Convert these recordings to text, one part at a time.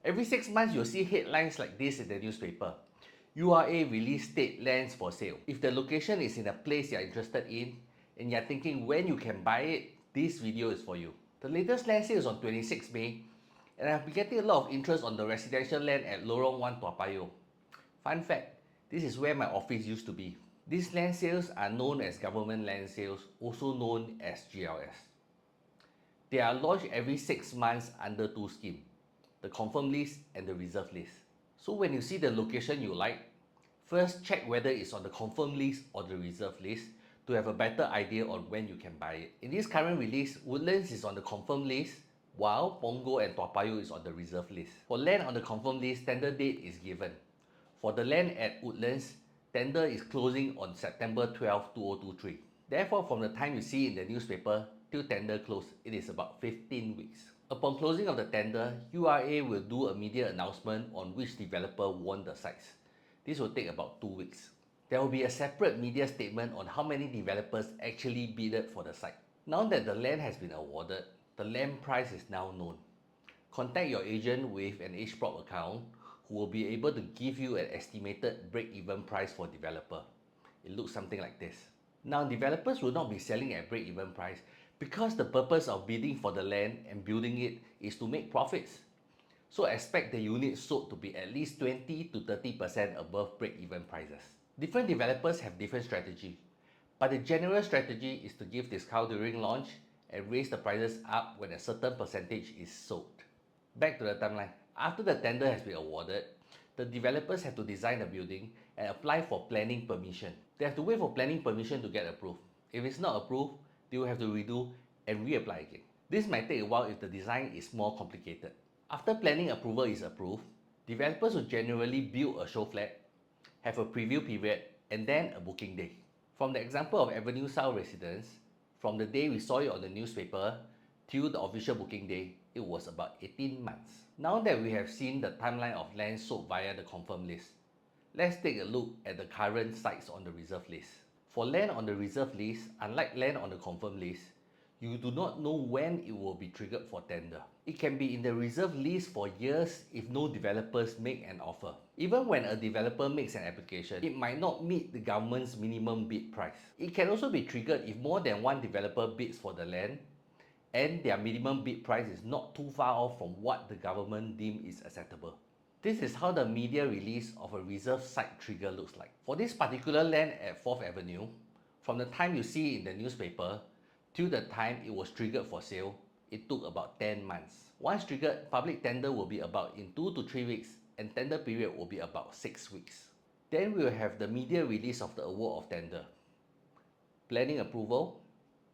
Every 6 months, you'll see headlines like this in the newspaper. URA released state lands for sale. If the location is in a place you're interested in and you're thinking when you can buy it, this video is for you. The latest land sale is on 26 May and I've been getting a lot of interest on the residential land at Lorong 1 Toa Payoh. Fun fact, this is where my office used to be. These land sales are known as government land sales, also known as GLS. They are launched every 6 months under two schemes, the confirmed list and the reserve list. So when you see the location you like, first check whether it's on the confirmed list or the reserve list to have a better idea on when you can buy it. In this current release, Woodlands is on the confirmed list, while Punggol and Toa Payoh is on the reserve list. For land on the confirmed list, tender date is given. For the land at Woodlands, tender is closing on September 12, 2023. Therefore, from the time you see in the newspaper till tender close, it is about 15 weeks. Upon closing of the tender, URA will do a media announcement on which developer won the sites. This will take about 2 weeks. There will be a separate media statement on how many developers actually bidded for the site. Now that the land has been awarded, the land price is now known. Contact your agent with an HProp account who will be able to give you an estimated break-even price for developer. It looks something like this. Now, developers will not be selling at break-even price because the purpose of bidding for the land and building it is to make profits. So expect the units sold to be at least 20 to 30% above break-even prices. Different developers have different strategy, but the general strategy is to give discount during launch and raise the prices up when a certain percentage is sold. Back to the timeline. After the tender has been awarded, the developers have to design the building and apply for planning permission. They have to wait for planning permission to get approved. If it's not approved, they will have to redo and reapply again. This might take a while if the design is more complicated. After planning approval is approved, developers will generally build a show flat, have a preview period, and then a booking day. From the example of Avenue South residence, from the day we saw it on the newspaper till the official booking day, it was about 18 months. Now that we have seen the timeline of land sold via the confirmed list, let's take a look at the current sites on the reserve list. For land on the reserve list, unlike land on the confirmed list, you do not know when it will be triggered for tender. It can be in the reserve list for years if no developers make an offer. Even when a developer makes an application, it might not meet the government's minimum bid price. It can also be triggered if more than one developer bids for the land and their minimum bid price is not too far off from what the government deems is acceptable. This is how the media release of a reserve site trigger looks like. For this particular land at 4th Avenue, from the time you see it in the newspaper till the time it was triggered for sale, it took about 10 months. Once triggered, public tender will be about in 2 to 3 weeks and tender period will be about 6 weeks. Then we will have the media release of the award of tender, planning approval,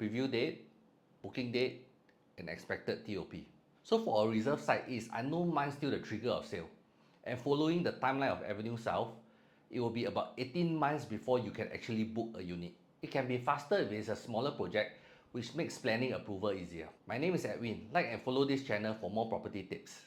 preview date, booking date, and expected TOP. So for a reserve site, it is unknown months till the trigger of sale. And following the timeline of Avenue South, it will be about 18 months before you can actually book a unit. It can be faster if it is a smaller project, which makes planning approval easier. My name is Edwin. Like and follow this channel for more property tips.